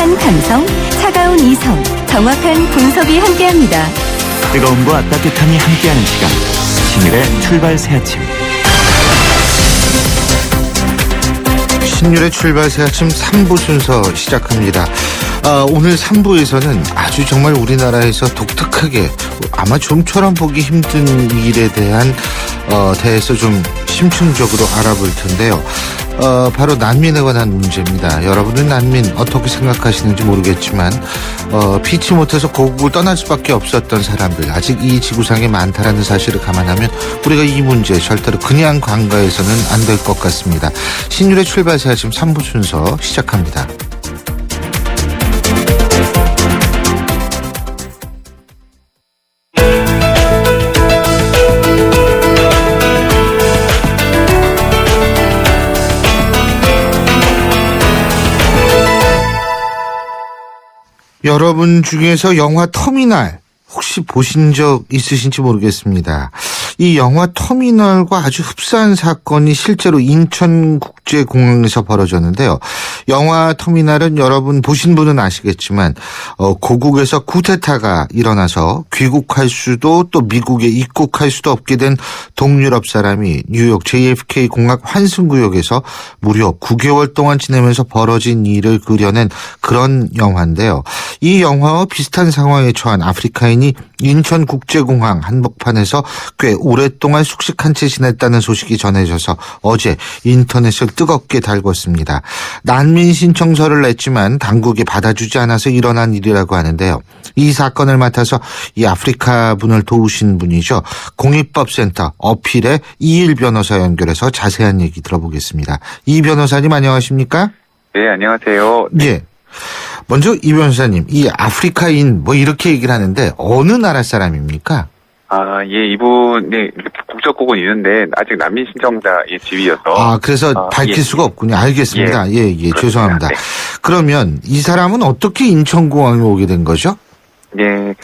따뜻한 감성, 차가운 이성, 정확한 분석이 함께합니다. 뜨거움과 따뜻함이 함께하는 시간, 신율의 출발 새 아침. 신율의 출발 새 아침 3부 순서 시작합니다. 오늘 3부에서는 아주 정말 우리나라에서 독특하게 아마 좀처럼 보기 힘든 일에 대해서 좀 심층적으로 알아볼 텐데요. 바로 난민에 관한 문제입니다. 여러분은 난민 어떻게 생각하시는지 모르겠지만 피치 못해서 고국을 떠날 수밖에 없었던 사람들 아직 이 지구상에 많다라는 사실을 감안하면 우리가 이 문제 절대로 그냥 간과해서는 안 될 것 같습니다. 신율의 출발 새 아침 3부 순서 시작합니다. 여러분 중에서 영화 터미널 혹시 보신 적 있으신지 모르겠습니다. 이 영화 터미널과 아주 흡사한 사건이 실제로 인천국제공항에서 벌어졌는데요. 영화 터미널은 여러분 보신 분은 아시겠지만 고국에서 쿠데타가 일어나서 귀국할 수도 또 미국에 입국할 수도 없게 된 동유럽 사람이 뉴욕 JFK 공항 환승구역에서 무려 9개월 동안 지내면서 벌어진 일을 그려낸 그런 영화인데요. 이 영화와 비슷한 상황에 처한 아프리카인이 인천국제공항 한복판에서 꽤 오랫동안 숙식한 채 지냈다는 소식이 전해져서 어제 인터넷을 뜨겁게 달궜습니다. 난민 신청서를 냈지만 당국이 받아주지 않아서 일어난 일이라고 하는데요. 이 사건을 맡아서 이 아프리카 분을 도우신 분이죠. 공익법센터 어필의 이일 변호사 연결해서 자세한 얘기 들어보겠습니다. 이 변호사님 안녕하십니까? 네, 안녕하세요. 예. 먼저 이 변호사님, 이 아프리카인 이렇게 얘기를 하는데 어느 나라 사람입니까? 예, 이분이 국적국은 있는데 아직 난민 신청자의 지위여서. 그래서 밝힐 예. 수가 없군요. 알겠습니다. 예, 죄송합니다. 네. 그러면 이 사람은 어떻게 인천공항에 오게 된 거죠? 예,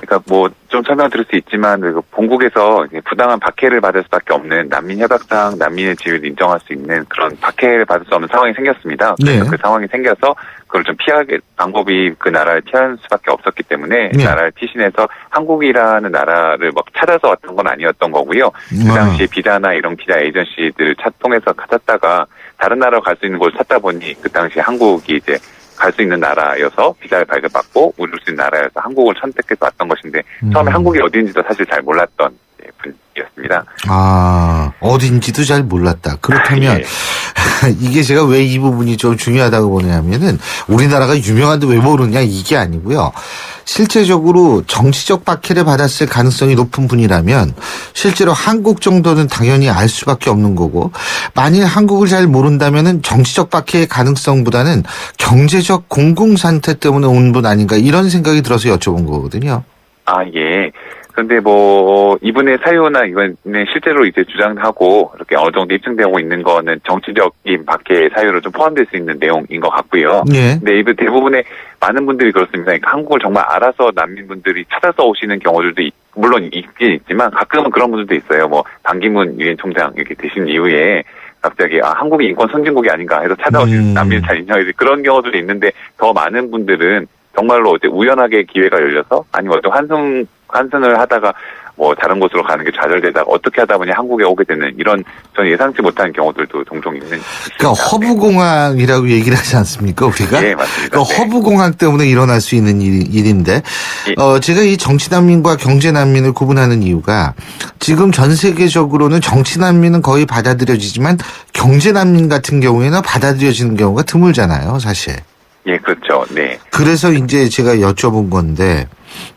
그러니까 좀 설명드릴 수 있지만 본국에서 부당한 박해를 받을 수밖에 없는 난민 협약상 난민의 지위를 인정할 수 있는 그런 박해를 받을 수 없는 상황이 생겼습니다. 그래서 네. 그 상황이 생겨서 그걸 좀 피하게 방법이 그 나라를 피할 수밖에 없었기 때문에 네. 나라를 피신해서 한국이라는 나라를 찾아서 왔던 건 아니었던 거고요. 그 당시에 비자나 이런 비자 에이전시들을 통해서 찾았다가 다른 나라로 갈 수 있는 곳을 찾다 보니 그 당시에 한국이 이제 갈 수 있는 나라여서 비자를 발급받고 올 수 있는 나라여서 한국을 선택해서 왔던 것인데 처음에 한국이 어디인지도 사실 잘 몰랐던 분이었습니다. 어딘지도 잘 몰랐다. 그렇다면 예. 이게 제가 왜 이 부분이 좀 중요하다고 보냐면은 우리나라가 유명한데 왜 모르냐 이게 아니고요. 실제적으로 정치적 박해를 받았을 가능성이 높은 분이라면 실제로 한국 정도는 당연히 알 수밖에 없는 거고 만일 한국을 잘 모른다면은 정치적 박해의 가능성보다는 경제적 공공상태 때문에 온 분 아닌가 이런 생각이 들어서 여쭤본 거거든요. 예. 그런데 이분의 사유나 이거는 실제로 이제 주장하고 이렇게 어느 정도 입증되고 있는 거는 정치적인 박해의 사유로 좀 포함될 수 있는 내용인 것 같고요. 예. 근데 이분 대부분의 많은 분들이 그렇습니다. 그러니까 한국을 정말 알아서 난민분들이 찾아서 오시는 경우들도 물론 있긴 있지만 가끔은 그런 분들도 있어요. 반기문 유엔 총장 이렇게 되신 이후에 갑자기 한국이 인권 선진국이 아닌가 해서 찾아오시는 난민 자리냐 그런 경우들도 있는데 더 많은 분들은 정말로 이제 우연하게 기회가 열려서 아니면 어떤 환승을 하다가 다른 곳으로 가는 게 좌절되다가 어떻게 하다 보니 한국에 오게 되는 이런 저는 예상치 못한 경우들도 종종 있는. 그러니까 허브공항이라고 얘기를 하지 않습니까 우리가? 예, 맞습니다. 그러니까 허브공항 때문에 일어날 수 있는 일인데 제가 이 정치난민과 경제난민을 구분하는 이유가 지금 전 세계적으로는 정치난민은 거의 받아들여지지만 경제난민 같은 경우에는 받아들여지는 경우가 드물잖아요 사실. 예, 그렇죠. 네. 그래서 이제 제가 여쭤본 건데,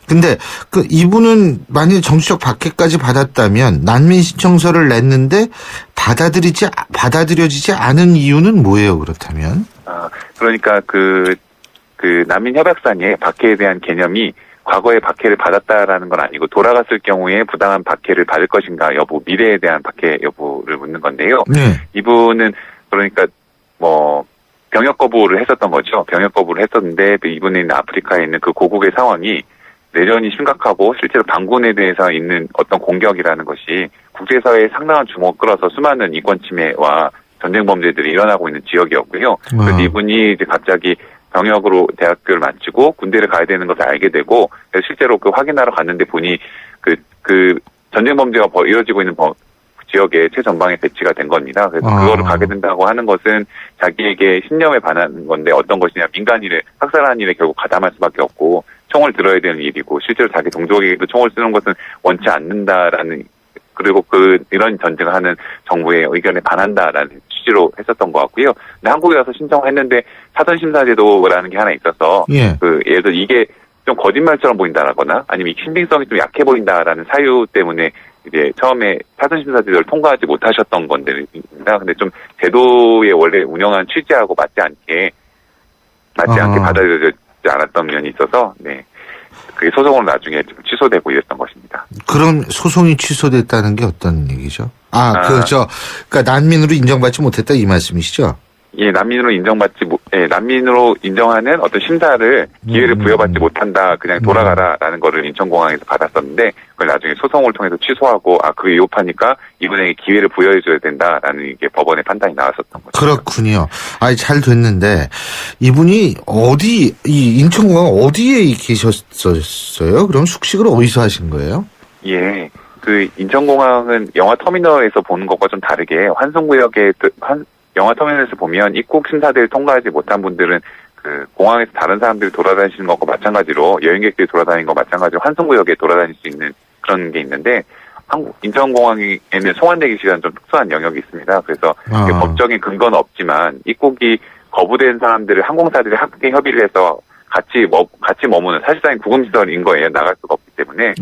근데 이분은 만일 정치적 박해까지 받았다면 난민 신청서를 냈는데 받아들여지지 않은 이유는 뭐예요? 그렇다면? 그러니까 그 난민 협약상의 박해에 대한 개념이 과거에 박해를 받았다라는 건 아니고 돌아갔을 경우에 부당한 박해를 받을 것인가 여부, 미래에 대한 박해 여부를 묻는 건데요. 네. 이분은 그러니까 병역 거부를 했었던 거죠. 병역 거부를 했었는데 이분은 아프리카에 있는 그 고국의 상황이 내전이 심각하고 실제로 반군에 대해서 있는 어떤 공격이라는 것이 국제사회에 상당한 주목을 끌어서 수많은 인권 침해와 전쟁 범죄들이 일어나고 있는 지역이었고요. 그래서 이분이 이제 갑자기 병역으로 대학교를 마치고 군대를 가야 되는 것을 알게 되고 실제로 그 확인하러 갔는데 보니 그 전쟁 범죄가 이어지고 있는 지역에 최전방에 배치가 된 겁니다. 그래서 그거를 가게 된다고 하는 것은 자기에게 신념에 반하는 건데 어떤 것이냐 민간인을 학살하는 일에 결국 가담할 수밖에 없고 총을 들어야 되는 일이고 실제로 자기 동족에게도 총을 쓰는 것은 원치 않는다라는 그리고 이런 전쟁을 하는 정부의 의견에 반한다라는 취지로 했었던 것 같고요. 근데 한국에 와서 신청을 했는데 사전심사제도라는 게 하나 있어서 예. 예를 들어 이게 좀 거짓말처럼 보인다라거나 아니면 이 신빙성이 좀 약해 보인다라는 사유 때문에 이제 처음에 사전심사제도를 통과하지 못하셨던 건데입니다. 근데 좀 제도의 원래 운영한 취지하고 맞지 않게 받아들여지지 않았던 면이 있어서 네. 그게 소송으로 나중에 좀 취소되고 이랬던 것입니다. 그럼 소송이 취소됐다는 게 어떤 얘기죠? 그러니까 난민으로 인정받지 못했다 이 말씀이시죠? 예, 난민으로 인정하는 어떤 심사를 기회를 부여받지 못한다, 그냥 돌아가라라는 거를 인천공항에서 받았었는데, 그걸 나중에 소송을 통해서 취소하고, 그게 위법하니까 이분에게 기회를 부여해줘야 된다라는 이게 법원의 판단이 나왔었던 거죠. 그렇군요. 잘 됐는데, 이분이 이 인천공항 어디에 계셨었어요? 그럼 숙식을 어디서 하신 거예요? 예. 그 인천공항은 영화 터미널에서 보는 것과 좀 다르게 환승구역에 영화 터미널에서 보면 입국 심사대를 통과하지 못한 분들은 그 공항에서 다른 사람들이 돌아다니시는 것과 마찬가지로 여행객들이 돌아다니는 것과 마찬가지로 환승구역에 돌아다닐 수 있는 그런 게 있는데 인천공항에는 송환대기실이라는 좀 특수한 영역이 있습니다. 그래서 법적인 근거는 없지만 입국이 거부된 사람들을 항공사들이 함께 협의를 해서 같이 머무는 사실상 구금시설인 거예요. 나갈 수가 없기 때문에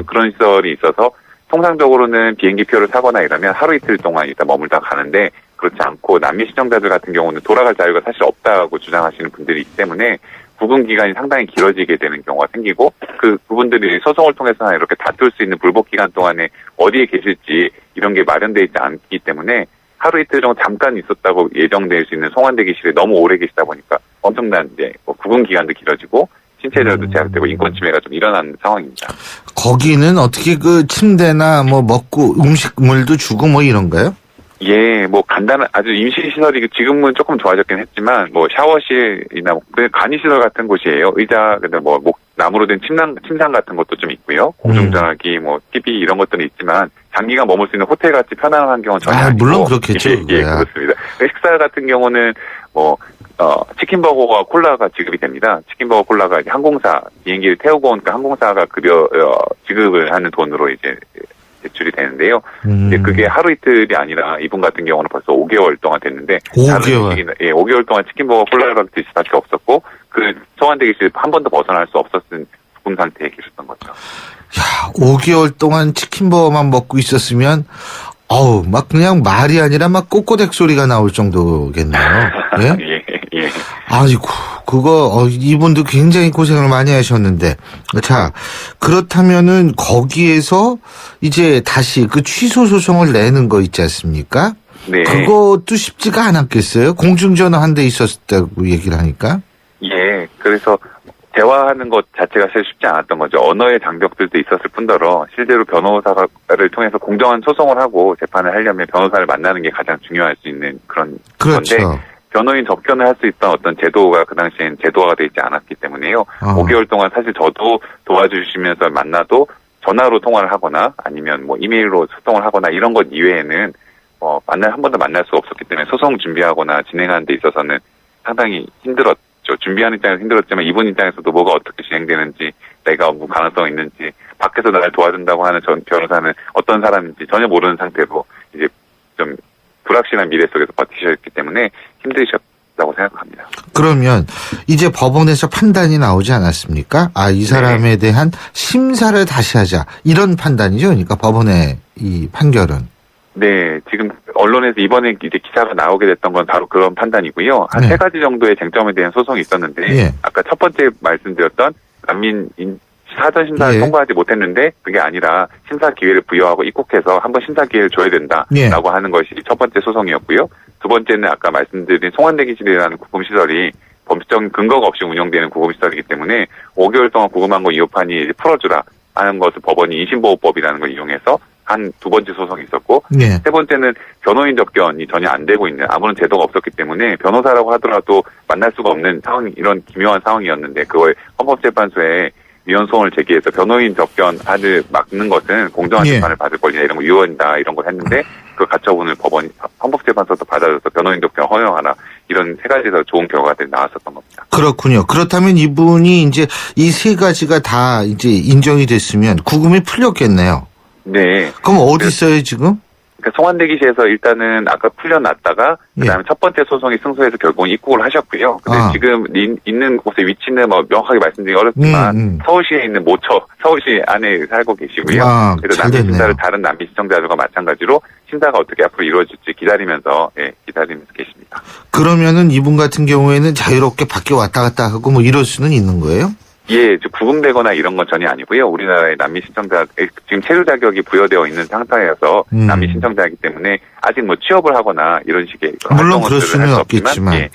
그런 시설이 있어서 통상적으로는 비행기표를 사거나 이러면 하루 이틀 동안 일단 머물다 가는데 그렇지 않고 난민 신청자들 같은 경우는 돌아갈 자유가 사실 없다고 주장하시는 분들이 있기 때문에 구금 기간이 상당히 길어지게 되는 경우가 생기고 그분들이 소송을 통해서나 이렇게 다툴 수 있는 불복 기간 동안에 어디에 계실지 이런 게 마련되어 있지 않기 때문에 하루 이틀 정도 잠깐 있었다고 예정될 수 있는 송환대기실에 너무 오래 계시다 보니까 엄청난 구금 기간도 길어지고 신체자도 제약되고 인권 침해가 좀 일어나는 상황입니다. 거기는 어떻게 그 침대나 먹고 음식물도 주고 이런가요? 예, 간단한 아주 임시 시설이 지금은 조금 좋아졌긴 했지만 샤워실이나 간이시설 같은 곳이에요. 의자, 나무로 된 침상 같은 것도 좀 있고요. 공중전화기, TV 이런 것들은 있지만 장기간 머물 수 있는 호텔 같이 편안한 환경은 전혀 아니고. 물론 그렇겠죠. 예, 그렇습니다. 식사 같은 경우는 치킨버거와 콜라가 지급이 됩니다. 치킨버거 콜라가 이제 항공사 비행기를 태우고 오니까 항공사가 지급을 하는 돈으로 이제 제출이 되는데요. 그게 하루 이틀이 아니라 이분 같은 경우는 벌써 5개월 동안 됐는데 5개월? 5개월 동안 치킨버거 콜라를 드실 수밖에 없었고 그 소환대기실 한 번도 벗어날 수 없었던 구금 상태에 계셨던 거죠. 5개월 동안 치킨버거만 먹고 있었으면 그냥 말이 아니라 꼬꼬댁 소리가 나올 정도겠네요. 예? 예. 아이고, 이분도 굉장히 고생을 많이 하셨는데. 자, 그렇다면은 거기에서 이제 다시 그 취소 소송을 내는 거 있지 않습니까? 네. 그것도 쉽지가 않았겠어요? 공중전화 한 대 있었다고 얘기를 하니까? 예, 그래서 대화하는 것 자체가 사실 쉽지 않았던 거죠. 언어의 장벽들도 있었을 뿐더러 실제로 변호사를 통해서 공정한 소송을 하고 재판을 하려면 변호사를 만나는 게 가장 중요할 수 있는 그런 그렇죠. 건데 변호인 접견을 할 수 있던 어떤 제도가 그 당시엔 제도화가 되어 있지 않았기 때문에요. 5개월 동안 사실 저도 도와주시면서 만나도 전화로 통화를 하거나 아니면 이메일로 소통을 하거나 이런 것 이외에는 한 번도 만날 수 없었기 때문에 소송 준비하거나 진행하는 데 있어서는 상당히 힘들었죠. 준비하는 입장에서 힘들었지만 이분 입장에서도 뭐가 어떻게 진행되는지 내가 가능성이 있는지 밖에서 나를 도와준다고 하는 전 변호사는 어떤 사람인지 전혀 모르는 상태로 이제 좀 불확실한 미래 속에서 버티셨기 때문에 힘드셨다고 생각합니다. 그러면 이제 법원에서 판단이 나오지 않았습니까? 이 사람에 대한 심사를 다시 하자 이런 판단이죠. 그러니까 법원의 이 판결은. 네, 지금 언론에서 이번에 이제 기사가 나오게 됐던 건 바로 그런 판단이고요. 한 3가지 정도의 쟁점에 대한 소송이 있었는데 아까 첫 번째 말씀드렸던 난민 사전 심사를 통과하지 못했는데 그게 아니라 심사 기회를 부여하고 입국해서 한번 심사 기회를 줘야 된다라고 하는 것이 첫 번째 소송이었고요. 두 번째는 아까 말씀드린 송환대기실이라는 구금시설이 법적인 근거가 없이 운영되는 구금시설이기 때문에 5개월 동안 구금한 거 위협하니 풀어주라 하는 것을 법원이 인신보호법이라는 걸 이용해서 한 두 번째 소송이 있었고 예. 세 번째는 변호인 접견이 전혀 안 되고 있는 아무런 제도가 없었기 때문에 변호사라고 하더라도 만날 수가 없는 상황 이런 기묘한 상황이었는데 그걸 헌법재판소에 위헌 소송을 제기해서 변호인 접견을 막는 것은 공정한 예. 재판을 받을 권리나 이런 거 위헌이다 이런 걸 했는데 그 가처분을 법원이 헌법재판소도 받아줘서 변호인 접견 허용하라 이런 세 가지에서 좋은 결과들이 나왔었던 겁니다. 그렇군요. 그렇다면 이분이 이제 이 세 가지가 다 이제 인정이 됐으면 구금이 풀렸겠네요. 네. 그럼 어디 있어요 지금? 그러니까 송환대기시에서 일단은 아까 풀려났다가 그다음에 예. 첫 번째 소송이 승소해서 결국은 입국을 하셨고요. 근데 아. 지금 있는 곳의 위치는 뭐 명확하게 말씀드리기 어렵지만 서울시에 있는 모처 서울시 안에 살고 계시고요. 아, 그래서 잘 난민 됐네요. 심사를 다른 난민 신청자들과 마찬가지로 심사가 어떻게 앞으로 이루어질지 기다리면서 기다리면서 계십니다. 그러면은 이분 같은 경우에는 자유롭게 밖에 왔다 갔다 하고 뭐 이럴 수는 있는 거예요? 예, 구금되거나 이런 건 전혀 아니고요. 우리나라의 난민 신청자 지금 체류 자격이 부여되어 있는 상태여서 난민 신청자이기 때문에 아직 뭐 취업을 하거나 이런 식의 물론 그럴 활동을 수는 할 수 없겠지만.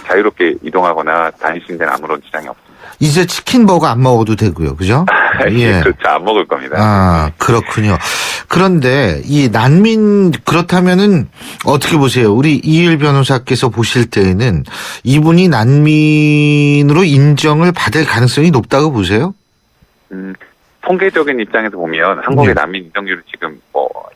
자유롭게 이동하거나 다니시는 데는 아무런 지장이 없습니다. 이제 치킨버거 안 먹어도 되고요. 그죠? 예, 그렇죠. 안 먹을 겁니다. 아, 그렇군요. 그런데 이 난민 그렇다면은 어떻게 보세요? 우리 이일 변호사께서 보실 때에는 이분이 난민으로 인정을 받을 가능성이 높다고 보세요? 통계적인 입장에서 보면 한국의 네. 난민 인정률이 지금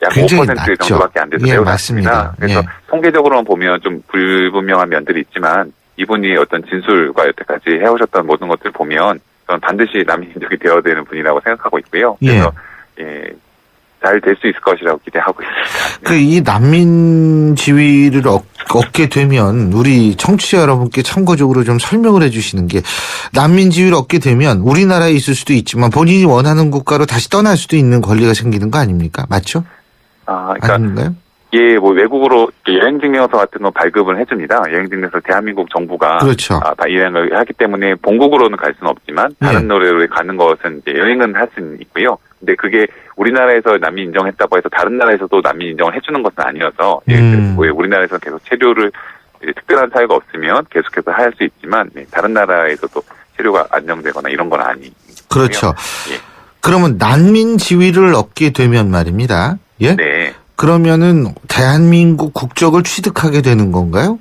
약 굉장히 5% 낮죠. 정도밖에 안 돼서 예, 매우 맞습니다. 낮습니다. 그래서 예. 통계적으로만 보면 좀 불분명한 면들이 있지만 이분이 어떤 진술과 여태까지 해오셨던 모든 것들을 보면 저는 반드시 난민 인정이 되어야 되는 분이라고 생각하고 있고요. 그래서 잘 될 수 있을 것이라고 기대하고 있습니다. 이 난민 지위를 얻게 되면 우리 청취자 여러분께 참고적으로 좀 설명을 해 주시는 게 난민 지위를 얻게 되면 우리나라에 있을 수도 있지만 본인이 원하는 국가로 다시 떠날 수도 있는 권리가 생기는 거 아닙니까? 맞죠? 그러니까 아닌가요? 예, 뭐 외국으로 여행증명서 같은 거 발급을 해줍니다. 여행증명서 대한민국 정부가 그렇죠. 여행을 하기 때문에 본국으로는 갈 수는 없지만 다른 예. 나라로 가는 것은 이제 여행은 할 수는 있고요. 근데 그게 우리나라에서 난민 인정했다고 해서 다른 나라에서도 난민 인정을 해주는 것은 아니어서 우리나라에서 계속 체류를 특별한 사유가 없으면 계속해서 할 수 있지만 다른 나라에서도 체류가 안정되거나 이런 건 아니고요. 그렇죠. 예. 그러면 난민 지위를 얻게 되면 말입니다. 예? 네. 그러면은 대한민국 국적을 취득하게 되는 건가요?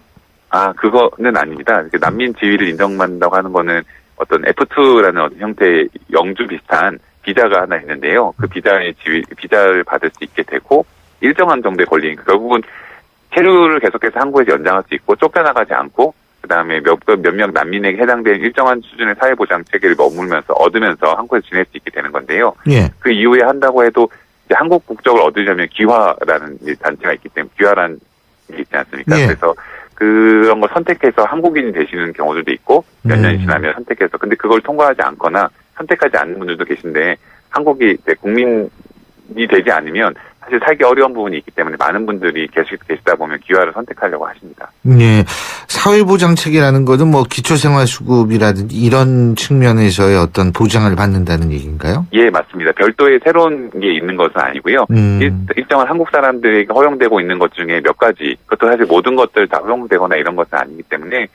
그거는 아닙니다. 난민 지위를 인정받는다고 하는 거는 어떤 F2라는 어떤 형태의 영주 비슷한 비자가 하나 있는데요. 그 비자를 받을 수 있게 되고 일정한 정도의 권리니까 결국은 체류를 계속해서 한국에서 연장할 수 있고 쫓겨나가지 않고 그다음에 몇몇 난민에게 해당되는 일정한 수준의 사회보장 체계를 얻으면서 한국에서 지낼 수 있게 되는 건데요. 예. 그 이후에 한다고 해도 이제 한국 국적을 얻으려면 귀화라는 단체가 있기 때문에 귀화라는 게 있지 않습니까? 예. 그래서 그런 걸 선택해서 한국인이 되시는 경우들도 있고 몇 년이 지나면 선택해서 근데 그걸 통과하지 않거나 선택하지 않는 분들도 계신데 한국이 이제 국민이 되지 않으면 사실 살기 어려운 부분이 있기 때문에 많은 분들이 계시다 보면 귀화를 선택하려고 하십니다. 예. 사회보장책이라는 것은 뭐 기초생활수급이라든지 이런 측면에서의 어떤 보장을 받는다는 얘기인가요? 예, 맞습니다. 별도의 새로운 게 있는 것은 아니고요. 일정한 한국 사람들에게 허용되고 있는 것 중에 몇 가지, 그것도 사실 모든 것들 다 허용되거나 이런 것은 아니기 때문에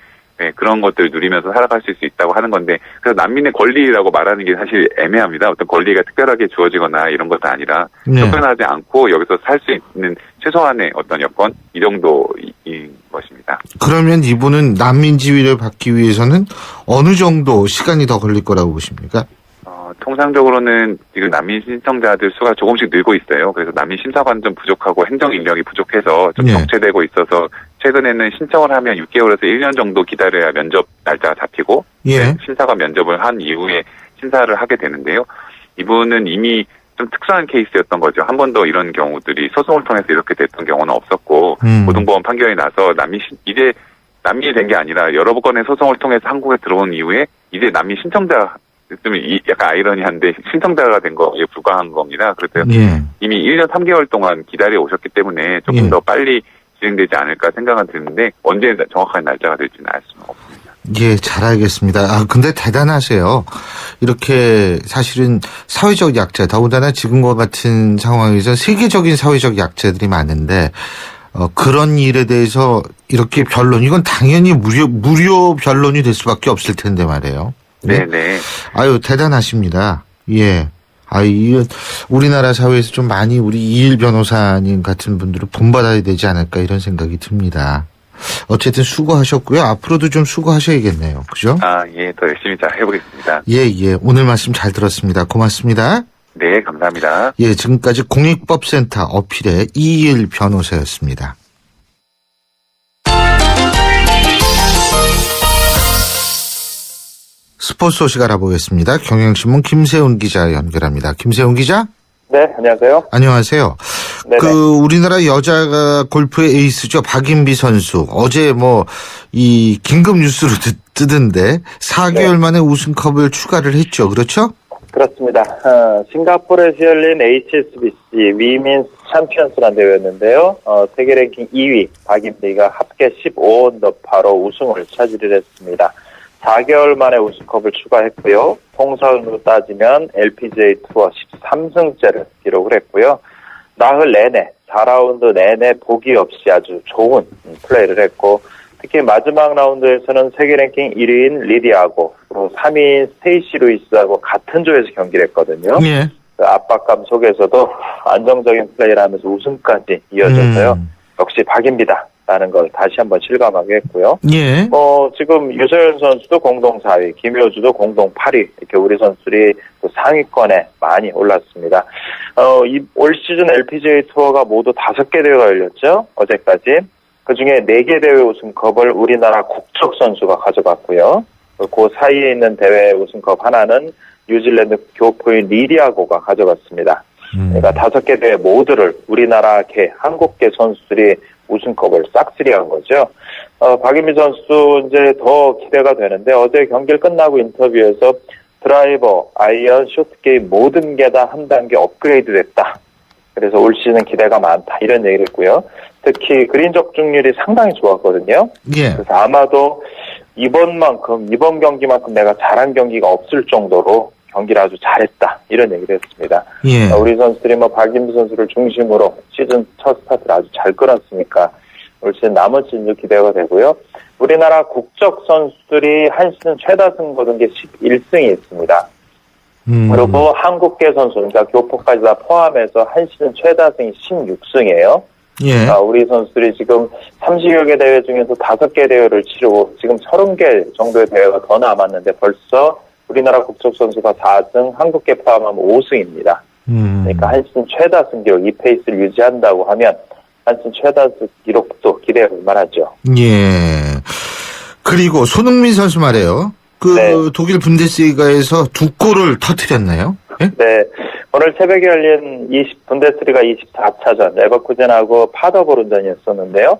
그런 것들을 누리면서 살아가실 수 있다고 하는 건데 그래서 난민의 권리라고 말하는 게 사실 애매합니다. 어떤 권리가 특별하게 주어지거나 이런 것은 아니라 쫓겨나지 않고 여기서 살 수 있는 최소한의 어떤 여건 이 정도인 것입니다. 그러면 이분은 난민 지위를 받기 위해서는 어느 정도 시간이 더 걸릴 거라고 보십니까? 통상적으로는 지금 난민 신청자들 수가 조금씩 늘고 있어요. 그래서 난민 심사관 좀 부족하고 행정 인력이 부족해서 좀 정체되고 있어서 최근에는 신청을 하면 6개월에서 1년 정도 기다려야 면접 날짜가 잡히고 심사관 면접을 한 이후에 심사를 하게 되는데요. 이분은 이미 좀 특수한 케이스였던 거죠. 한 번도 이런 경우들이 소송을 통해서 이렇게 됐던 경우는 없었고 고등법원 판결이 나서 이제 난민이 된 게 아니라 여러 번의 소송을 통해서 한국에 들어온 이후에 이제 난민 신청자 좀 약간 아이러니한데 신청자가 된 거에 불과한 겁니다. 그래서 이미 1년 3개월 동안 기다려 오셨기 때문에 조금 더 빨리 진행되지 않을까 생각은 드는데 언제 정확한 날짜가 될지는 알 수는 없습니다. 예, 잘 알겠습니다. 근데 대단하세요. 이렇게 사실은 사회적 약자, 더군다나 지금과 같은 상황에서 세계적인 사회적 약자들이 많은데 그런 일에 대해서 이렇게 이건 당연히 무료 변론이 될 수밖에 없을 텐데 말이에요. 네네. 대단하십니다. 예. 이 우리나라 사회에서 좀 많이 우리 이일 변호사님 같은 분들을 본받아야 되지 않을까 이런 생각이 듭니다. 어쨌든 수고하셨고요. 앞으로도 좀 수고하셔야겠네요. 그죠? 예, 더 열심히 잘 해보겠습니다. 예. 오늘 말씀 잘 들었습니다. 고맙습니다. 네, 감사합니다. 예, 지금까지 공익법센터 어필의 이일 변호사였습니다. 스포츠 소식 알아보겠습니다. 경향신문 김세훈 기자 연결합니다. 김세훈 기자? 네, 안녕하세요. 안녕하세요. 네네. 우리나라 여자 골프의 에이스죠. 박인비 선수. 어제 이 긴급 뉴스로 뜨던데 4개월 만에 우승컵을 추가를 했죠. 그렇죠? 그렇습니다. 싱가포르에서 열린 HSBC 위민스 챔피언스라는 대회였는데요. 세계 랭킹 2위 박인비가 합계 15언더파로 우승을 차지를 했습니다. 4개월 만에 우승컵을 추가했고요. 통산으로 따지면 LPGA 투어 13승째를 기록을 했고요. 나흘 내내 4라운드 내내 보기 없이 아주 좋은 플레이를 했고 특히 마지막 라운드에서는 세계 랭킹 1위인 리디아고 그리고 3위인 스테이시 루이스하고 같은 조에서 경기를 했거든요. 예. 그 압박감 속에서도 안정적인 플레이를 하면서 우승까지 이어져서요. 역시 박인비다라는 걸 다시 한번 실감하게 했고요. 예. 지금 유서연 선수도 공동 4위, 김효주도 공동 8위, 이렇게 우리 선수들이 또 상위권에 많이 올랐습니다. 올 시즌 LPGA 투어가 모두 5개 대회가 열렸죠, 어제까지. 그 중에 4개 대회 우승컵을 우리나라 국적 선수가 가져갔고요. 그 사이에 있는 대회 우승컵 하나는 뉴질랜드 교포인 리디아고가 가져갔습니다. 그러니까 5개 대회 모두를 우리나라계, 한국계 선수들이 우승컵을 싹쓸이한 거죠. 박인비 선수 이제 더 기대가 되는데 어제 경기를 끝나고 인터뷰에서 드라이버, 아이언, 쇼트게임 모든 게 다 한 단계 업그레이드 됐다. 그래서 올 시즌 기대가 많다. 이런 얘기를 했고요. 특히 그린 적중률이 상당히 좋았거든요. 예. 그래서 아마도 이번 경기만큼 내가 잘한 경기가 없을 정도로 경기를 아주 잘했다. 이런 얘기를 했습니다. 예. 우리 선수들이 박인비 선수를 중심으로 시즌 첫 스타트를 아주 잘 끊었으니까 올 시즌 남은 시즌도 기대가 되고요. 우리나라 국적 선수들이 한 시즌 최다승 거둔 게 11승이 있습니다. 그리고 한국계 선수, 그러니까 교포까지 다 포함해서 한 시즌 최다승이 16승이에요. 예. 우리 선수들이 지금 30여 개 대회 중에서 5개 대회를 치르고 지금 30개 정도의 대회가 더 남았는데 벌써 우리나라 국적 선수가 4승, 한국계 포함하면 5승입니다. 그러니까 한 시즌 최다승 기록, 이 페이스를 유지한다고 하면 한 시즌 최다승 기록도 기대해 볼 만하죠. 예. 그리고 손흥민 선수 말이에요. 네. 독일 분데스리가에서 2골을 터뜨렸나요? 예? 네. 오늘 새벽에 열린 분데스리가 24차전, 레버쿠젠하고 파더보른전이었었는데요.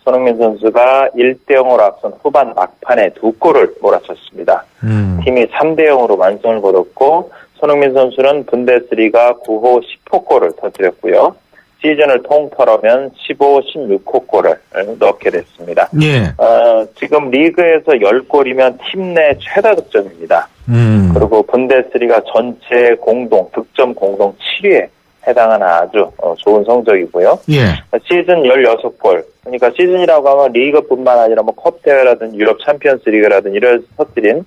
손흥민 선수가 1대0으로 앞선 후반 막판에 2골을 몰아쳤습니다. 팀이 3대0으로 완승을 거뒀고 손흥민 선수는 분데스리가 9호 10호 골을 터뜨렸고요. 시즌을 통틀어면 15, 16호 골을 넣게 됐습니다. 예. 지금 리그에서 10골이면 팀 내 최다 득점입니다. 그리고 분데스리가 전체 득점 공동 7위에 해당하는 아주 좋은 성적이고요. 예. 시즌 16골. 그러니까 시즌이라고 하면 리그뿐만 아니라 컵 대회라든 유럽 챔피언스 리그라든 이런 터뜨린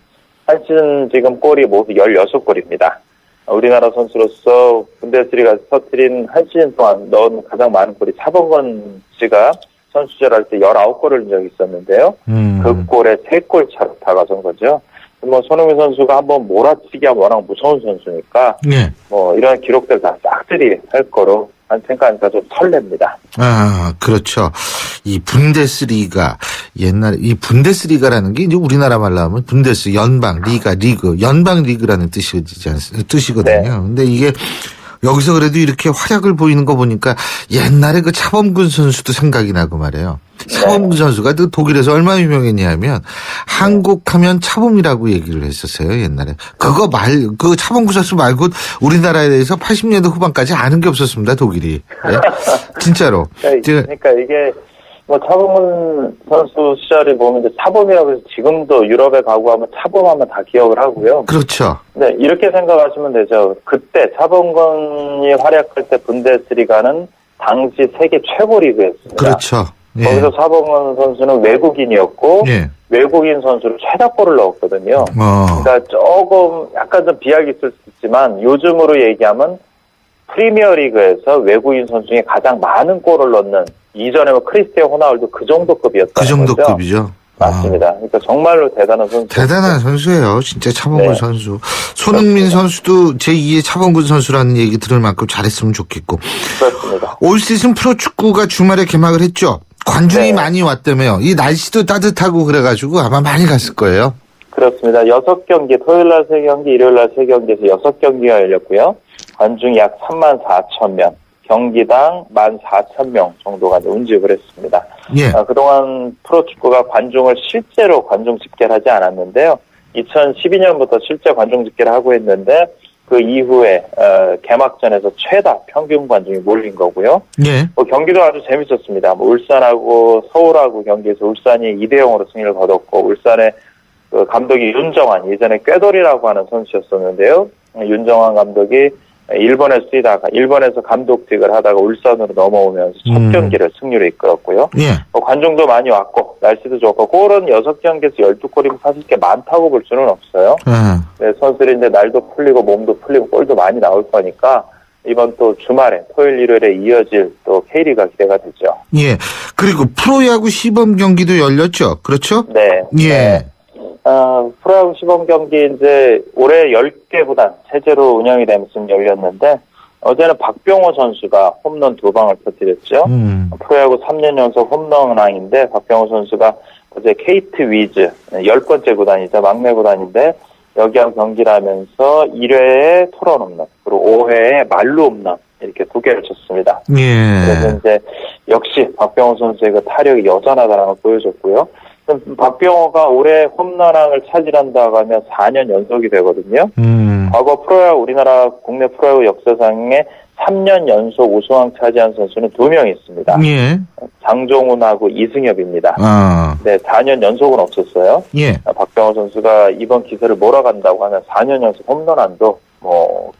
한 시즌 지금 골이 모두 16골입니다. 우리나라 선수로서 분데스리가 터뜨린 한 시즌 동안 넣은 가장 많은 골이 차범근 씨가 선수 시절할 때 19골을 넣은 적이 있었는데요. 그 골에 3골 차로 다가선 거죠. 손흥민 선수가 한번 몰아치기가 워낙 무서운 선수니까 예. 이런 기록들 다 싹들이 할 거로 생각하니까 좀 설렙니다. 그렇죠. 이 분데스리가 옛날에 이 분데스리가라는 게 이제 우리나라 말로 하면 분데스 연방 리그 연방 리그라는 뜻이거든요. 네. 근데 이게 여기서 그래도 이렇게 활약을 보이는 거 보니까 옛날에 그 차범근 선수도 생각이 나고 말이에요. 차범근 선수가 그 독일에서 얼마나 유명했냐면 한국 하면 차범이라고 얘기를 했었어요, 옛날에. 그 차범근 선수 말고 우리나라에 대해서 80년대 후반까지 아는 게 없었습니다, 독일이. 네? 진짜로. 그러니까 이게 차범근 선수 시절에 보면 이제 차범이라고 해서 지금도 유럽에 가고 하면 차범하면 다 기억을 하고요. 그렇죠. 네, 이렇게 생각하시면 되죠. 그때 차범근이 활약할 때 분데스리가는 당시 세계 최고 리그였습니다. 그렇죠. 예. 거기서 사범근 선수는 외국인이었고 예. 외국인 선수로 최다골을 넣었거든요. 그러니까 조금 약간 좀 비약이 있을 수 있지만 요즘으로 얘기하면 프리미어리그에서 외국인 선수 중에 가장 많은 골을 넣는, 이전에 크리스티아노 호나우두 그 정도 급이었다는 그 정도 거죠. 급이죠. 맞습니다. 그러니까 정말로 대단한 선수. 대단한 선수예요. 진짜 차범근 네. 선수. 손흥민 선수도 제2의 차범근 선수라는 얘기 들을 만큼 잘했으면 좋겠고. 그렇습니다. 올 시즌 프로축구가 주말에 개막을 했죠. 관중이 네. 많이 왔다며요. 이 날씨도 따뜻하고 그래가지고 아마 많이 갔을 거예요. 그렇습니다. 6경기, 토요일 날 3경기, 일요일 날 3경기에서 6경기가 열렸고요. 관중이 약 34,000명, 경기당 14,000명 정도가 운집을 했습니다. 예. 그동안 프로축구가 관중을 실제로 관중 집계를 하지 않았는데요. 2012년부터 실제 관중 집계를 하고 있는데 그 이후에 개막전에서 최다 평균 관중이 몰린 거고요. 예. 경기도 아주 재밌었습니다. 울산하고 서울하고 경기에서 울산이 2대0으로 승리를 거뒀고, 울산의 그 감독이 윤정환, 예전에 꾀돌이라고 하는 선수였었는데요. 윤정환 감독이 일본에서 감독직을 하다가 울산으로 넘어오면서 첫 경기를 승리로 이끌었고요. 예. 관중도 많이 왔고 날씨도 좋고, 골은 6경기에서 12골이면 사실 게 많다고 볼 수는 없어요. 네, 선수들이 이제 날도 풀리고 몸도 풀리고 골도 많이 나올 거니까 이번 또 주말에 토요일 일요일에 이어질 또 K리그가 기대가 되죠. 예. 그리고 프로야구 시범 경기도 열렸죠. 그렇죠? 네. 예. 네. 프로야구 시범 경기 이제 올해 10개 구단 체제로 운영이 되면서 열렸는데, 어제는 박병호 선수가 홈런 2방을 터뜨렸죠. 프로야구 3년 연속 홈런왕인데 박병호 선수가 어제 KT 위즈 10번째 구단이죠. 막내 구단인데 여기하고 경기를 하면서 1회에 토런 홈런, 그리고 5회에 말루 홈런, 이렇게 2개를 쳤습니다. 예. 그래서 이제 역시 박병호 선수의 그 타력이 여전하다는 걸 보여줬고요. 박병호가 올해 홈런왕을 차지한다고 하면 4년 연속이 되거든요. 과거 우리나라 국내 프로야구 역사상에 3년 연속 우승왕 차지한 선수는 2명 있습니다. 예. 장종훈하고 이승엽입니다. 네, 4년 연속은 없었어요. 예. 박병호 선수가 이번 기세를 몰아간다고 하면 4년 연속 홈런왕도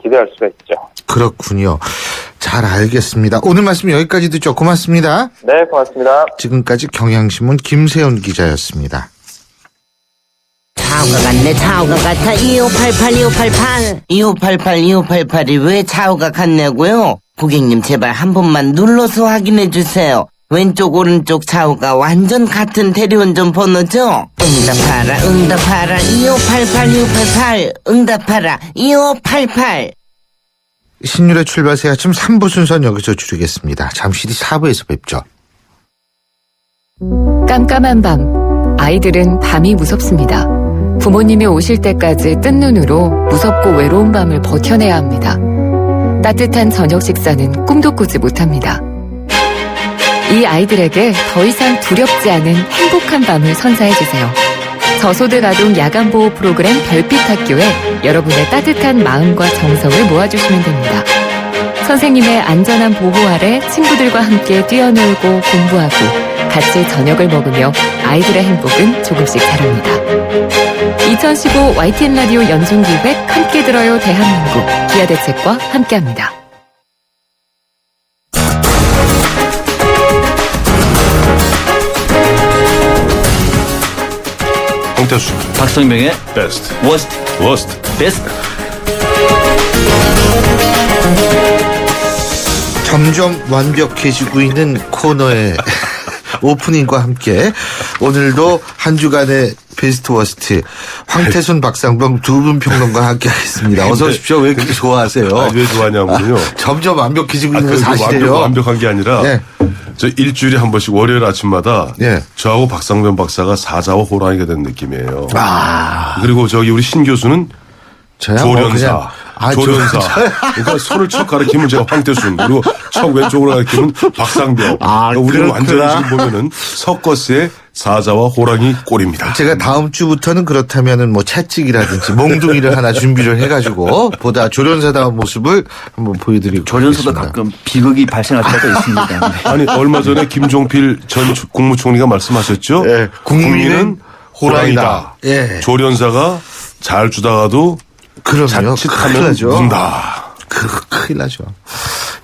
기대할 수가 있죠. 그렇군요. 잘 알겠습니다. 오늘 말씀 여기까지 듣죠. 고맙습니다. 네, 고맙습니다. 지금까지 경향신문 김세훈 기자였습니다. 차우가 같네. 차우가 같아. 2588 왜 차우가 같냐고요? 고객님 제발 한 번만 눌러서 확인해 주세요. 왼쪽 오른쪽 차우가 완전 같은 대리운전 번호죠? 응답하라 2588 응답하라 2588. 신율의 출발새 아침 3부 순서는 여기서 줄이겠습니다. 잠시 뒤 4부에서 뵙죠. 깜깜한 밤, 아이들은 밤이 무섭습니다. 부모님이 오실 때까지 뜬 눈으로 무섭고 외로운 밤을 버텨내야 합니다. 따뜻한 저녁 식사는 꿈도 꾸지 못합니다. 이 아이들에게 더 이상 두렵지 않은 행복한 밤을 선사해주세요. 저소득 아동 야간보호 프로그램 별빛학교에 여러분의 따뜻한 마음과 정성을 모아주시면 됩니다. 선생님의 안전한 보호 아래 친구들과 함께 뛰어놀고 공부하고 같이 저녁을 먹으며 아이들의 행복은 조금씩 자랍니다. 2015 YTN 라디오 연중기획 함께 들어요 대한민국 기아대책과 함께합니다. 홍태수 박성명의 베스트 워스트 베스트. 점점 완벽해지고 있는 코너의 오프닝과 함께 오늘도 한 주간의 베스트 워스트 황태순 박상병 두 분 평론가와 함께 하겠습니다. 어서 오십시오. 왜 그렇게 좋아하세요? 왜 좋아하냐면요. 점점 완벽해지고 있는 건 사실이에요. 완벽한 게 아니라 네. 저 일주일에 한 번씩 월요일 아침마다 네. 저하고 박상변 박사가 사자와 호랑이가 된 느낌이에요. 아. 그리고 저기 우리 신 교수는 저야 조련사. 조련사. 그러니까 손을 척 가리키면 제가 황태순, 그리고 척 왼쪽으로 가리키면 박상병. 그러니까 우리는 완전히 지금 보면은 서커스의 사자와 호랑이 꼴입니다. 제가 다음 주부터는 그렇다면은 뭐 채찍이라든지 몽둥이를 하나 준비를 해가지고 보다 조련사다운 모습을 한번 보여드리고. 조련사도 가끔 비극이 발생할 때가 있습니다. 아니 얼마 전에 김종필 전 국무총리가 말씀하셨죠. 네, 국민은 호랑이다. 예. 조련사가 잘 주다가도 그럼요. 큰일 자칫하면 나죠. 문다. 큰일 나죠.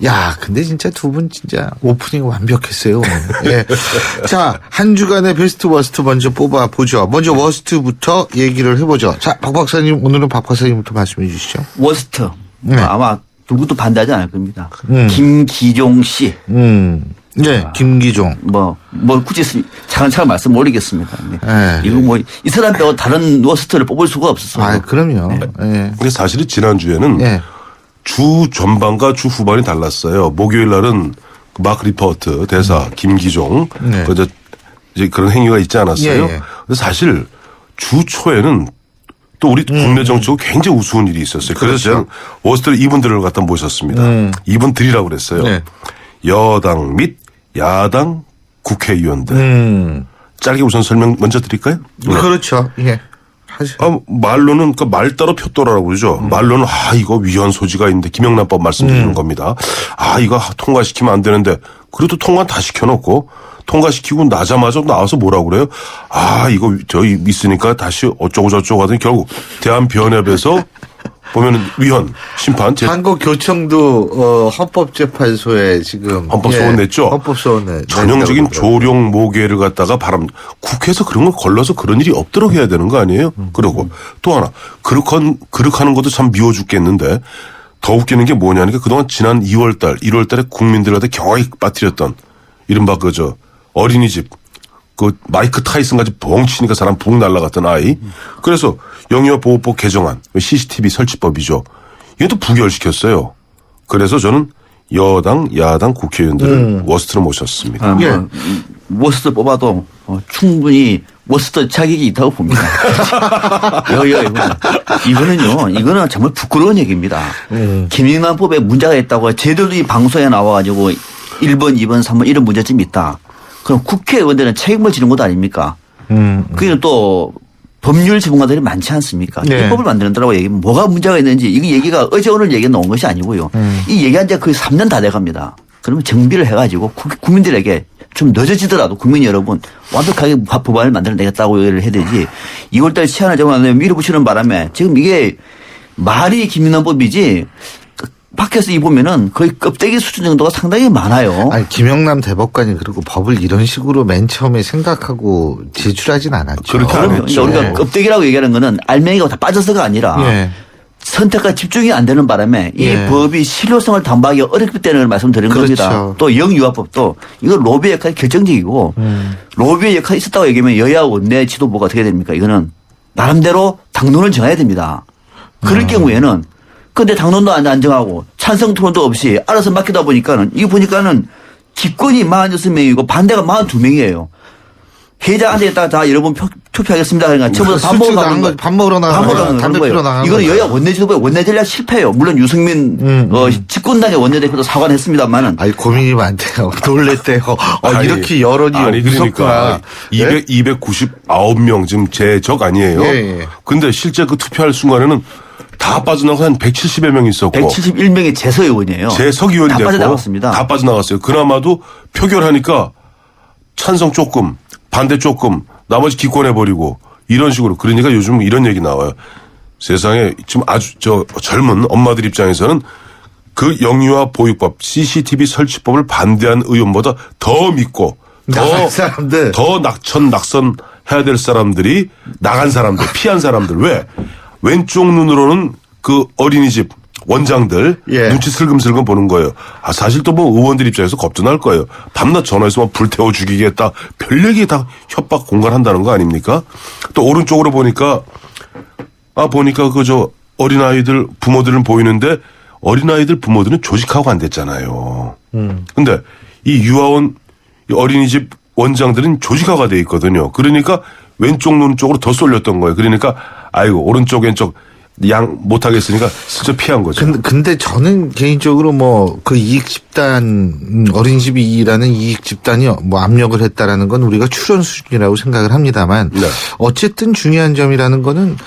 야, 근데 진짜 두 분 진짜 오프닝 완벽했어요. 오늘. 예. 자, 한 주간의 베스트 워스트 먼저 뽑아보죠. 먼저 워스트부터 얘기를 해보죠. 자, 박 박사님, 오늘은 박 박사님부터 말씀해 주시죠. 워스트. 네. 아마 누구도 반대하지 않을 겁니다. 김기종 씨. 네, 김기종. 뭐 굳이 차근차근 말씀 올리겠습니다. 네. 네. 이거 뭐 이 사람 빼고 다른 워스트를 뽑을 수가 없었어요. 아, 그럼요. 예. 근데 사실은 지난주에는 예. 주 전반과 주 후반이 달랐어요. 목요일 날은 마크 리포트 대사 김기종 네. 이제 그런 행위가 있지 않았어요. 예, 예. 근데 사실 주 초에는 또 우리 국내 정치고 굉장히 우스운 일이 있었어요. 그래서 그렇죠. 저는 워스트를 이분들을 갖다 모셨습니다. 이분들이라고 그랬어요. 네. 여당 및 야당 국회의원들. 짧게 우선 설명 먼저 드릴까요? 네. 그렇죠. 예. 하죠. 말로는 말 따로 표도라고 그러죠. 말로는 이거 위헌 소지가 있는데 김영란법 말씀드리는 겁니다. 이거 통과시키면 안 되는데 그래도 통과 다 시켜놓고 통과시키고 나자마자 나와서 뭐라고 그래요? 이거 저희 있으니까 다시 어쩌고 저쩌고 하더니 결국 대한변협에서 보면은 위헌 심판 한국교청도 헌법재판소에 지금 헌법소원 냈죠. 헌법소원 전형적인 조롱 모계를 갖다가 국회에서 그런 걸 걸러서 그런 일이 없도록 해야 되는 거 아니에요? 그러고 또 하나 그렇하는 것도 참 미워 죽겠는데 더 웃기는 게 뭐냐니까 그동안 지난 1월 달에 국민들한테 경악에 빠뜨렸던 이른바 어린이집 마이크 타이슨 같이 벙 치니까 사람 붕 날아갔던 아이. 그래서 영유아 보호법 개정안, CCTV 설치법이죠. 이것도 부결시켰어요. 그래서 저는 여당, 야당 국회의원들을 워스트로 모셨습니다. 워스트 뽑아도 충분히 워스트 자격이 있다고 봅니다. 이거는 정말 부끄러운 얘기입니다. 김영란법에 문제가 있다고 제대로 이 방송에 나와가지고 1번, 2번, 3번 이런 문제점이 있다. 그럼 국회의원들은 책임을 지는 것 아닙니까? 그게 또 법률 전문가들이 많지 않습니까? 네. 이 법을 만드는다라고 얘기하면 뭐가 문제가 있는지 이 얘기가 어제 오늘 얘기가 나온 것이 아니고요. 이 얘기한 지 거의 3년 다 돼갑니다. 그러면 정비를 해가지고 국민들에게 좀 늦어지더라도 국민 여러분 완벽하게 법안을 만들어내겠다고 얘기를 해야 되지 2월달 시한을 정하면 밀어붙이는 바람에 지금 이게 말이 김영란법이지 밖에서 이 보면은 거의 껍데기 수준 정도가 상당히 많아요. 아니, 김영남 대법관이 그리고 법을 이런 식으로 맨 처음에 생각하고 제출하진 않았죠. 그렇게 안 했죠. 우리가 껍데기라고 얘기하는 거는 알맹이가 다 빠져서가 아니라 선택과 집중이 안 되는 바람에 이 법이 실효성을 담보하기 어렵기 때문에 말씀드리는 겁니다. 또 영유아법도 이거 로비 역할이 결정적이고 로비의 역할이 있었다고 얘기하면 여야 원내 지도부가 어떻게 됩니까? 이거는 나름대로 당론을 정해야 됩니다. 그럴 경우에는 근데 당론도 안 정하고 찬성 토론도 없이 알아서 맡기다 보니까는 이거 보니까는 기권이 46명이고 반대가 42명이에요. 회장한테 다 여러분 투표하겠습니다. 그러니까 전부 다 밥 먹으러 나가는 담배 피러 나가는 거예요. 이거는 여야 원내 지도부의 원내 전략 실패예요. 물론 유승민 집권당의 원내대표도 사과는 했습니다만은. 고민이 많대요. 놀랬대요. 이렇게 여론이 그러니까 299명 지금 제적 아니에요. 근데 실제 그 투표할 순간에는 다 빠져나가서 한 170여 명 있었고 171명의 재석 의원이에요. 재석 의원이 다 됐고 빠져나갔습니다. 다 빠져나갔어요. 그나마도 표결하니까 찬성 조금 반대 조금 나머지 기권해버리고 이런 식으로 그러니까 요즘 이런 얘기 나와요. 세상에 지금 아주 젊은 엄마들 입장에서는 그 영유아 보육법 CCTV 설치법을 반대한 의원보다 더 믿고 더 낙선 해야 될 사람들이 나간 사람들 피한 사람들 왜? 왼쪽 눈으로는 그 어린이집 원장들 눈치 슬금슬금 보는 거예요. 사실 또 뭐 의원들 입장에서 겁도 날 거예요. 밤낮 전화해서 불태워 죽이겠다. 별 얘기 다 협박 공갈한다는 거 아닙니까? 또 오른쪽으로 보니까 어린아이들 부모들은 보이는데 어린아이들 부모들은 조직하고 안 됐잖아요. 근데 이 유아원 어린이집 원장들은 조직화가 돼 있거든요. 그러니까 왼쪽 눈 쪽으로 더 쏠렸던 거예요. 그러니까 오른쪽 왼쪽 양 못하겠으니까 슬쩍 피한 거죠. 근데 저는 개인적으로 그 이익 집단 어린이집이 일하는 이익 집단이 압력을 했다라는 건 우리가 추론 수준이라고 생각을 합니다만 어쨌든 중요한 점이라는 거는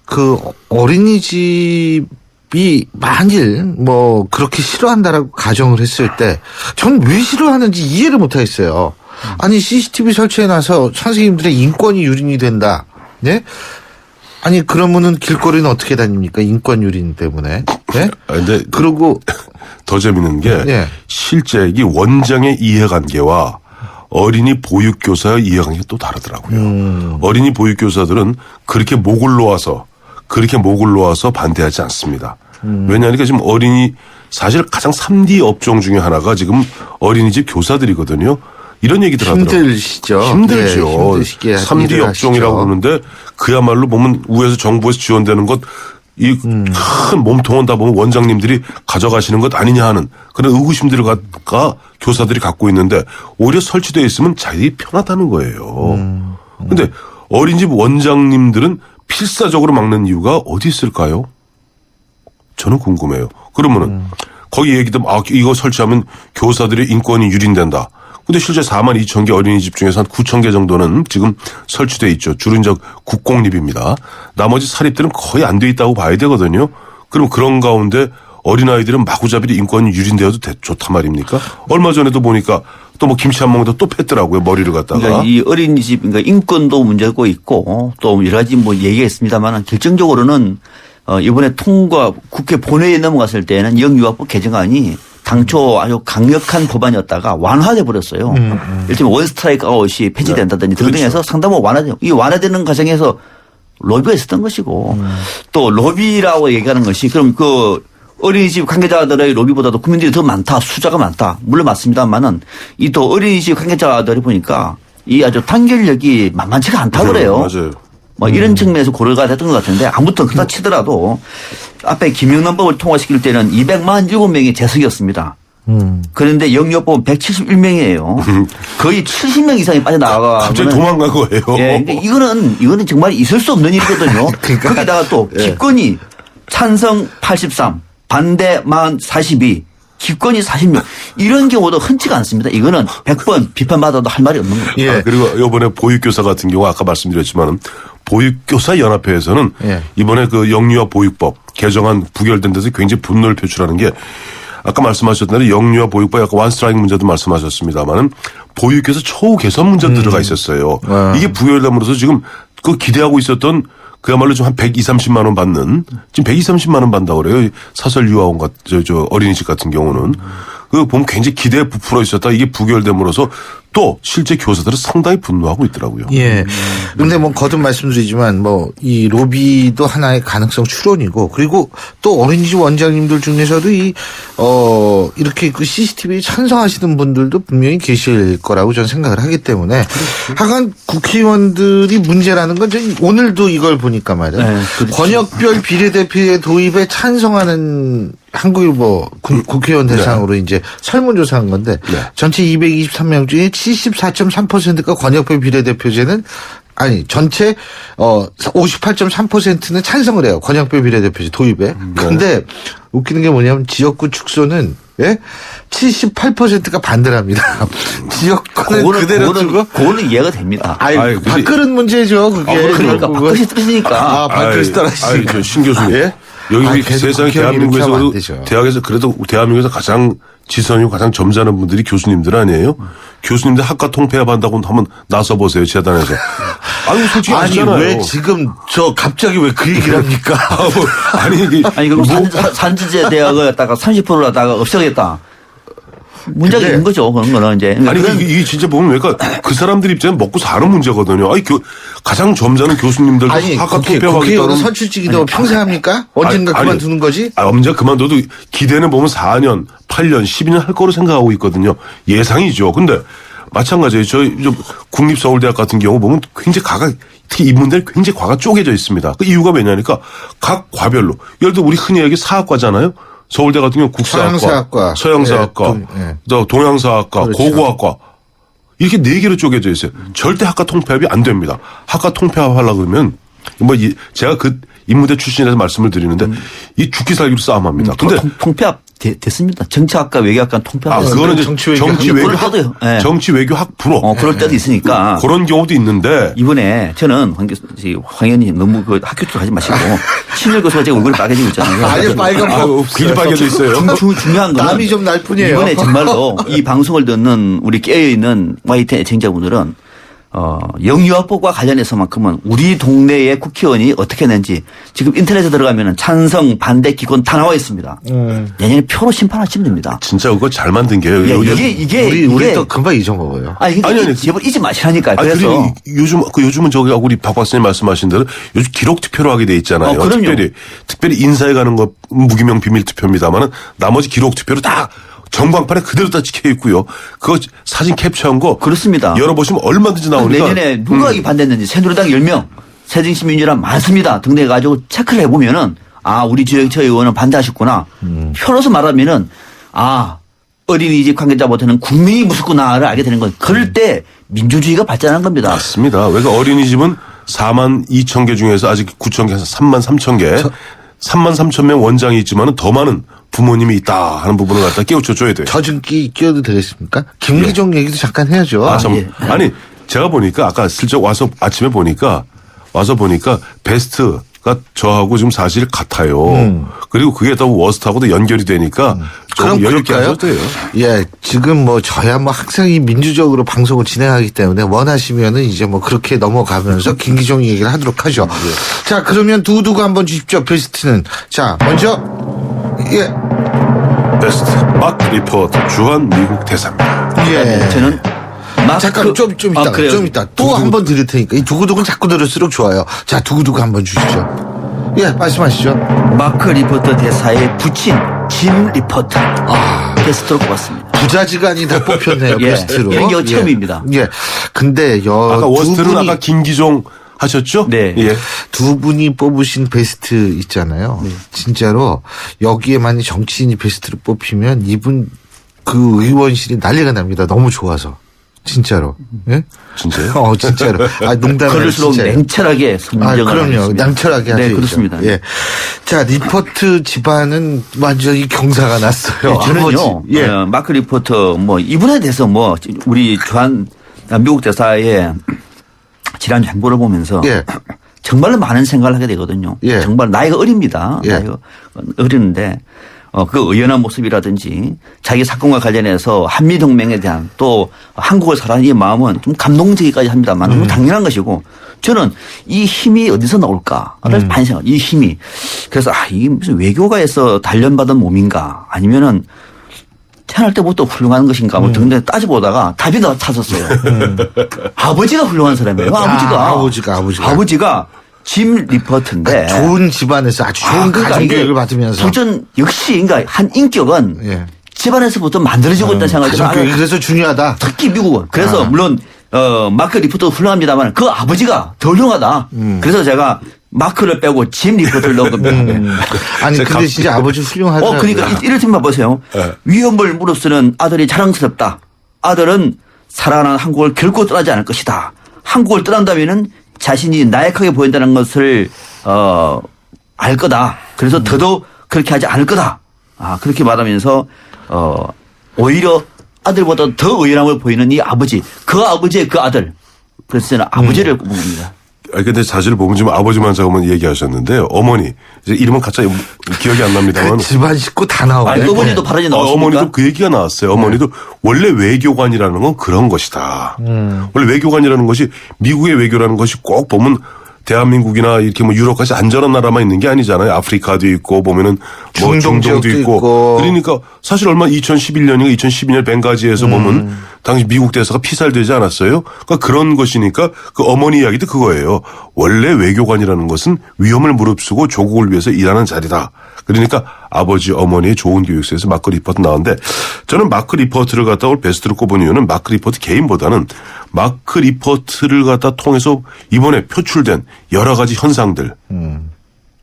그 어린이집이 만일 그렇게 싫어한다라고 가정을 했을 때 전 왜 싫어하는지 이해를 못 하겠어요. 아니 CCTV 설치해 놔서 선생님들의 인권이 유린이 된다. 네? 아니 그러면은 길거리는 어떻게 다닙니까? 인권 유린 때문에. 네? 근데 그리고 더 재밌는 게 예. 실제 이 원장의 이해관계와 어린이 보육교사의 이해관계가 또 다르더라고요. 어린이 보육교사들은 그렇게 목을 놓아서 반대하지 않습니다. 왜냐하니까 지금 어린이 사실 가장 3D 업종 중에 하나가 지금 어린이집 교사들이거든요. 이런 얘기들 하더라고요. 힘들시죠. 힘들죠. 네, 힘드시게 3D 업종이라고 그러는데 그야말로 보면 우에서 정부에서 지원되는 것 이 큰 몸통은 다 보면 원장님들이 가져가시는 것 아니냐 하는 그런 의구심들과 교사들이 갖고 있는데 오히려 설치되어 있으면 자기들이 편하다는 거예요. 근데 어린이집 원장님들은 필사적으로 막는 이유가 어디 있을까요? 저는 궁금해요. 그러면은 거기 얘기도 이거 설치하면 교사들의 인권이 유린된다. 근데 실제 42,000개 어린이집 중에서 한 9,000개 정도는 지금 설치돼 있죠. 주로 이제 국공립입니다. 나머지 사립들은 거의 안 돼 있다고 봐야 되거든요. 그럼 그런 가운데 어린아이들은 마구잡이로 인권이 유린되어도 좋단 말입니까? 얼마 전에도 보니까 또 뭐 김치 한 몫도 또 팼더라고요. 머리를 갖다가. 그러니까 이 어린이집 그러니까 인권도 문제고 있고 또 여러 가지 뭐 얘기했습니다만 결정적으로는 이번에 통과 국회 본회의에 넘어갔을 때는 영유아법 개정안이 당초 아주 강력한 법안이었다가 완화돼 버렸어요. 일종의 원 스트라이크 아웃이 폐지된다든지 등등 해서 상당히 이 완화되는 과정에서 로비가 있었던 것이고 또 로비라고 얘기하는 것이 그럼 그 어린이집 관계자들의 로비보다도 국민들이 더 많다. 숫자가 많다. 물론 맞습니다만은 이 또 어린이집 관계자들이 보니까 이 아주 단결력이 만만치가 않다고 그래요. 맞아요. 뭐 이런 측면에서 고려가 됐던 것 같은데 아무튼 그렇다 치더라도 앞에 김영란법을 통과시킬 때는 247명이 재석이었습니다. 그런데 영유아법은 171명이에요. 거의 70명 이상이 빠져나가고. 갑자기 도망간 거예요. 예, 그러니까 이거는 정말 있을 수 없는 일이거든요. 그러니까. 거기다가 또 기권이 찬성 83, 반대 42, 기권이 40명. 이런 경우도 흔치가 않습니다. 이거는 100번 비판받아도 할 말이 없는 거예요. 예. 그리고 이번에 보육교사 같은 경우 아까 말씀드렸지만은 보육교사 연합회에서는 예. 이번에 그 영유아 보육법 개정안 부결된 데서 굉장히 분노를 표출하는 게 아까 말씀하셨던 대로 영유아 보육법 아까 원스트라이크 문제도 말씀하셨습니다만은 보육교사 처우 개선 문제 들어가 있었어요. 이게 부결됨으로써 지금 그 기대하고 있었던 그야말로 좀 한 120, 30만 원 받는 지금 120, 30만 원 받는다고 그래요. 사설 유아원 저 어린이집 같은 경우는. 그 보면 굉장히 기대에 부풀어 있었다. 이게 부결됨으로써 또 실제 교사들은 상당히 분노하고 있더라고요. 예. 근데 뭐 거듭 말씀드리지만 뭐 이 로비도 하나의 가능성 추론이고 그리고 또 어린이집 원장님들 중에서도 이렇게 그 CCTV에 찬성하시는 분들도 분명히 계실 거라고 저는 생각을 하기 때문에 하여간 국회의원들이 문제라는 건 저는 오늘도 이걸 보니까 말이에요. 네, 그렇죠. 권역별 비례대표의 도입에 찬성하는 한국일보 국회의원 대상으로 이제 설문조사한 건데 전체 223명 중에 74.3%가 권역별 비례대표제는 전체 58.3%는 찬성을 해요. 권역별 비례대표제 도입에. 근데 웃기는 게 뭐냐면 지역구 축소는 78%가 반대를 합니다. 지역구는 그대로 두고. 그거는 이해가 됩니다. 밥그릇 문제죠. 그게. 그러니까 밥그릇이 떨어지니까. 밥그릇이 떨어지니까. 신 교수님. 예? 여기 세상 대한민국에서 대학에서 그래도 대한민국에서 가장 지선이고 가장 점잖은 분들이 교수님들 아니에요? 교수님들 학과 통폐합 한다고 한번 나서 보세요. 재단에서. 솔직히 아시잖아요. 왜 지금 갑자기 왜 그 얘기를 합니까? 그럼 산지제 대학을 갖다가 30%를 갖다가 없애겠다. 문제가 있는 거죠. 그런 거는 이제. 이게 진짜 보면 그 사람들 입장에 먹고 사는 문제거든요. 가장 점잖은 교수님들도 학과 통폐합하겠다는. 국회의원 선출직이도 평생 합니까? 언젠가 그만두는 거지? 언제 그만둬도 기대는 보면 4년, 8년, 12년 할 거로 생각하고 있거든요. 예상이죠. 근데 마찬가지예요. 저희 국립서울대학 같은 경우 보면 굉장히 특히 인문대는 굉장히 과가 쪼개져 있습니다. 그 이유가 왜냐니까 각 과별로. 예를 들어 우리 흔히 얘기 사학과잖아요. 서울대 같은 경우 국사학과, 서양사학과, 동양사학과, 그렇죠. 고고학과 이렇게 4개로 쪼개져 있어요. 절대 학과 통폐합이 안 됩니다. 학과 통폐합 하려고 그러면 제가 그 인문대 출신이라서 말씀을 드리는데 이 죽기 살기로 싸움합니다. 근데 통폐합 됐습니다. 정치학과, 외교학과 통폐합. 그거는 정치 외교학 불어. 그럴 때도 있으니까. 그런 경우도 있는데 이번에 저는 황 의원님 너무 학교 쪽 하지 마시고 신일 교수가 지금 얼굴이 빨개지고 있잖아요. 아니 빨간 거 굉장히 빨개져 있어요. 중요한 건 남이 좀 날 뿐이에요. 이번에 정말로 이 방송을 듣는 우리 깨어있는 YTN 애청자분들은 영유아법과 관련해서만큼은 우리 동네의 국회의원이 어떻게 했는지 지금 인터넷에 들어가면 찬성, 반대, 기권 다 나와 있습니다. 내년에 표로 심판하시면 됩니다. 진짜 그거 잘 만든 게요. 우리 또 금방 잊어먹어요. 아니 제발 잊지 마시라니까요. 그래서 요즘은 저기 우리 박 박사님 말씀하신 대로 요즘 기록 투표로 하게 돼 있잖아요. 특별히 인사에 가는 거 무기명 비밀 투표입니다만은 나머지 기록 투표로 다 전광판에 그대로 다 찍혀 있고요. 그거 사진 캡처한 거 그렇습니다. 열어보시면 얼마든지 나오니까. 내년에 누가 이 반대했는지 새누리당 10명, 새정치민주당 많습니다 등등 해가지고 체크를 해보면은 우리 지역처 의원은 반대하셨구나. 표로서 말하면은 어린이집 관계자부터는 국민이 무섭구나를 알게 되는 건 그럴 때 민주주의가 발전한 겁니다. 맞습니다. 그러니까 어린이집은 4만 2천 개 중에서 아직 9천 개에서 3만 3천 개. 3만 3천 명 원장이 있지만은 더 많은 부모님이 있다 하는 부분을 갖다 깨우쳐줘야 돼요. 저 끼워도 되겠습니까? 김기종 얘기도 잠깐 해야죠. 아니 제가 보니까 아까 슬쩍 와서 아침에 보니까 베스트가 저하고 좀 사실 같아요. 그리고 그게 또 워스트하고도 연결이 되니까 그럼 그럴까요? 예, 지금 저야 항상 이 민주적으로 방송을 진행하기 때문에 원하시면은 이제 그렇게 넘어가면서 김기종 얘기를 하도록 하죠. 자, 그러면 두고두고 한번 주십시오. 베스트는. 자, 먼저 베스트 마크 리포터 주한 미국 대사입니다. 예. 저는 잠깐 좀 이따 또 한 번 드릴 테니까 이 두고두고는 자꾸 들을수록 좋아요. 자, 두고두고 한번 주시죠. 예, 말씀하시죠. 마크 리포터 대사의 부친 짐 리포터 베스트로 뽑았습니다. 부자지간이 다 뽑혔네요. 베스트로. 이런 경우 처음입니다. 예. 근데 아까 워스트는 아까 김기종 하셨죠? 네. 예. 두 분이 뽑으신 베스트 있잖아요. 진짜로 여기에 만약 정치인이 베스트로 뽑히면 이분 그 의원실이 난리가 납니다. 너무 좋아서. 진짜로. 예? 진짜요? 진짜로. 농담이 그럴수록 냉철하게 선정을 그럼요. 냉철하게 하죠. 네, 그렇습니다. 예. 자, 리포트 집안은 완전히 경사가 났어요. 저는요. 마크 리포터 이분에 대해서 우리 주한 미국 대사의 지난주 행보를 보면서 정말로 많은 생각을 하게 되거든요. 정말 나이가 어립니다. 나이가 어리는데 그 의연한 모습이라든지 자기 사건과 관련해서 한미동맹에 대한 또 한국을 사랑하는 이 마음은 좀 감동적이기까지 합니다만 너무 당연한 것이고 저는 이 힘이 어디서 나올까를 반성해요. 이 힘이. 그래서 이게 무슨 외교가에서 단련받은 몸인가 아니면은 태어날 때부터 훌륭한 것인가 등등 따져보다가 답이 찾았어요. 아버지가 훌륭한 사람이에요. 아버지가 짐 리포터인데 좋은 집안에서 아주 좋은 가정교육을 받으면서 부전 역시 한 인격은 집안에서부터 만들어지고 있다는 생각이 들어요. 그래서 중요하다. 특히 미국은. 그래서 물론 마크 리포터 훌륭합니다만 그 아버지가 더 훌륭하다. 그래서 제가 마크를 빼고 짐 리포터를 넣은 겁니다. 아니 근데 진짜 아버지 훌륭하더라고요. 그러니까 이를테면 보세요. 위험을 무릅쓰는 아들이 자랑스럽다. 아들은 사랑하는 한국을 결코 떠나지 않을 것이다. 한국을 떠난다면은 자신이 나약하게 보인다는 것을 알 거다. 그래서 더더욱 그렇게 하지 않을 거다. 그렇게 말하면서 오히려 아들보다 더 의연함을 보이는 이 아버지, 그 아버지의 그 아들. 그래서 저는 아버지를 꼽은 겁니다. 근데 사실 보면 지금 아버지만 잠깐만 얘기하셨는데 어머니 이제 이름은 갑자기 기억이 안 납니다만 집안 식구 다 나오네. 어머니도 발언이 나왔습니까? 어머니도 그 얘기가 나왔어요. 어머니도 원래 외교관이라는 건 그런 것이다. 원래 외교관이라는 것이 미국의 외교라는 것이 꼭 보면 대한민국이나 이렇게 유럽까지 안전한 나라만 있는 게 아니잖아요. 아프리카도 있고 보면은 중동도 있고. 그러니까 사실 얼마 2011년인가 2012년 벵가지에서 보면 당시 미국 대사가 피살되지 않았어요. 그러니까 그런 것이니까 그 어머니 이야기도 그거예요. 원래 외교관이라는 것은 위험을 무릅쓰고 조국을 위해서 일하는 자리다. 그러니까 아버지 어머니의 좋은 교육소에서 마크 리포트 나왔는데 저는 마크 리포트를 갖다 올 베스트로 꼽은 이유는 마크 리포트 개인보다는 마크 리포트를 갖다 통해서 이번에 표출된 여러 가지 현상들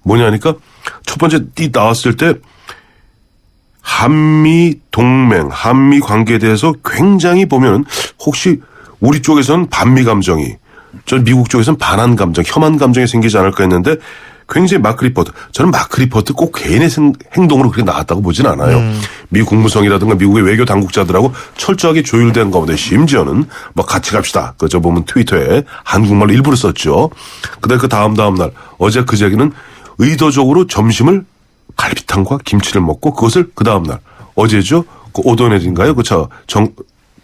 뭐냐니까 첫 번째 나왔을 때 한미 동맹, 한미 관계에 대해서 굉장히 보면 혹시 우리 쪽에서는 반미 감정이 전 미국 쪽에서는 반한 감정, 혐한 감정이 생기지 않을까 했는데 굉장히 마크 리포트. 저는 마크 리포트 꼭 개인의 행동으로 그렇게 나왔다고 보진 않아요. 미국 국무성이라든가 미국의 외교 당국자들하고 철저하게 조율된 가운데 심지어는 같이 갑시다. 그저 보면 트위터에 한국말로 일부러 썼죠. 그다음에 그 다음 날 어제 그제기는 의도적으로 점심을 갈비탕과 김치를 먹고 그것을 그 다음 날 어제죠. 그 오도넬인가요?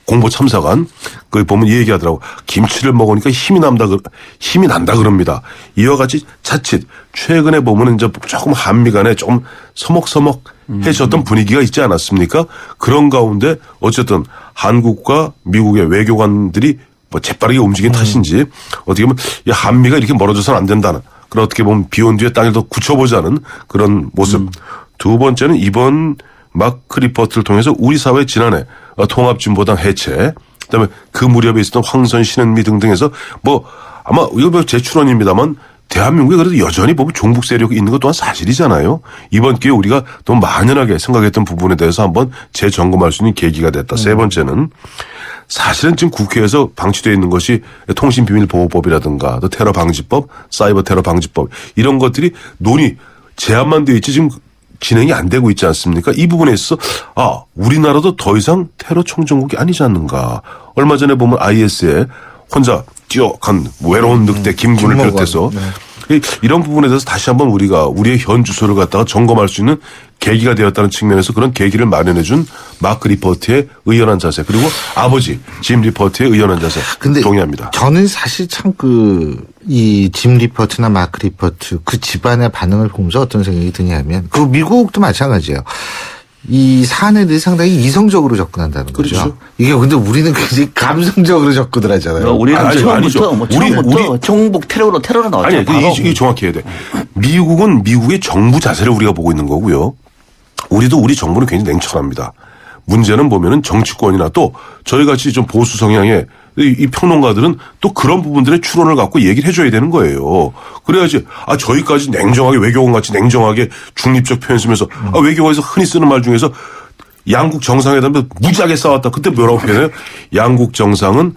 공보 참사관 거기 보면 이 얘기하더라고. 김치를 먹으니까 힘이 난다 그럽니다. 이와 같이 자칫 최근에 보면은 이제 조금 한미 간에 조금 서먹서먹해졌던 분위기가 있지 않았습니까? 그런 가운데 어쨌든 한국과 미국의 외교관들이 뭐 재빠르게 움직인 탓인지 어떻게 보면 이 한미가 이렇게 멀어져서는 안 된다는 그런 어떻게 보면 비온 뒤에 땅을 더 굳혀보자는 그런 모습. 두 번째는 이번 마크 리포트를 통해서 우리 사회 지난해 통합진보당 해체, 그다음에 그 무렵에 있었던 황선 신은미 등등해서 뭐 아마 이거 뭐 제 추론입니다만 대한민국에 그래도 여전히 보면 종북 세력이 있는 것 또한 사실이잖아요. 이번 기회에 우리가 너무 만연하게 생각했던 부분에 대해서 한번 재점검할 수 있는 계기가 됐다. 세 번째는 사실은 지금 국회에서 방치되어 있는 것이 통신비밀보호법이라든가 또 테러 방지법, 사이버 테러 방지법 이런 것들이 논의 제한만 되어 있지 지금 진행이 안 되고 있지 않습니까? 이 부분에 있어서 우리나라도 더 이상 테러 총정국이 아니지 않는가. 얼마 전에 보면 IS에 혼자 뛰어간 외로운 늑대 김군을 비롯해서 이런 부분에 대해서 다시 한번 우리가 우리의 현 주소를 갖다가 점검할 수 있는 계기가 되었다는 측면에서 그런 계기를 마련해 준 마크 리포트의 의연한 자세 그리고 아버지 짐 리포트의 의연한 자세 근데 동의합니다. 저는 사실 참 이 짐 리포트나 마크 리포트 그 집안의 반응을 보면서 어떤 생각이 드냐면 그 미국도 마찬가지예요. 이 사안에 대해 상당히 이성적으로 접근한다는 거죠. 그렇죠. 이게 근데 우리는 굉장히 감성적으로 접근을 하잖아요. 우리는 처음부터 우리 종북 테러로 나왔죠. 아니, 이게 정확히 해야 돼. 미국은 미국의 정부 자세를 우리가 보고 있는 거고요. 우리도 우리 정부는 굉장히 냉철합니다. 문제는 보면은 정치권이나 또 저희같이 좀 보수 성향의 이 평론가들은 또 그런 부분들의 추론을 갖고 얘기를 해줘야 되는 거예요. 그래야지 저희까지 냉정하게 외교관같이 냉정하게 중립적 표현 쓰면서 외교관에서 흔히 쓰는 말 중에서 양국 정상회담에 무지하게 싸웠다. 그때 뭐라고 표현해요? 양국 정상은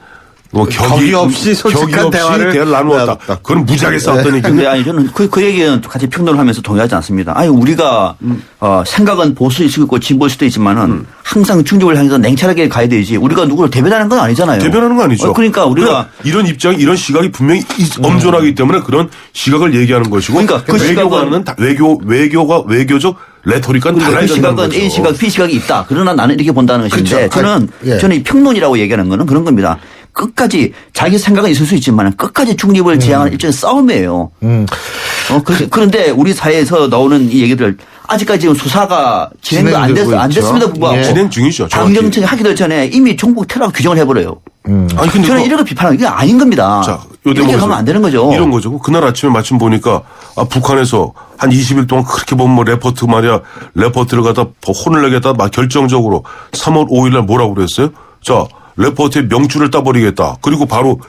뭐 격이 없이 솔직한 대화를 나누었다. 그건 무지하게 싸웠다는 얘기인데. 근데 아니 저는 그 얘기는 같이 평론을 하면서 동의하지 않습니다. 아니 우리가 생각은 보수일 수도 있고 진보일 수도 있지만은 항상 중립을 향해서 냉철하게 가야 되지. 우리가 누구를 대변하는 건 아니잖아요. 대변하는 건 아니죠. 그러니까 우리가 이런 입장, 이런 시각이 분명히 엄존하기 때문에 그런 시각을 얘기하는 것이고. 그러니까 그 외교관은 외교적 레토릭과는 달라야 그 된다는 시각은 거죠. A 시각, B 시각이 있다. 그러나 나는 이렇게 본다는 것인데 그렇죠. 저는 이 평론이라고 얘기하는 거는 그런 겁니다. 끝까지 자기 생각은 있을 수 있지만 끝까지 중립을 지향하는 일종의 싸움이에요. 그런데 우리 사회에서 나오는 이 얘기들 아직까지 지금 수사가 진행도 안 됐음에도 불구하고 진행 중이죠. 당정청이 하기도 전에 이미 종북 테러라고 규정을 해버려요. 아니, 근데 저는 이런 걸 비판하는 게 아닌 겁니다. 자, 이렇게 가면 안 되는 거죠. 이런 거죠. 그날 아침에 마침 보니까 북한에서 한 20일 동안 그렇게 보면 뭐 레포트를 갖다 혼을 내겠다 막 결정적으로 3월 5일 날 뭐라고 그랬어요? 자, 레포트의 명줄을 따버리겠다. 그리고 바로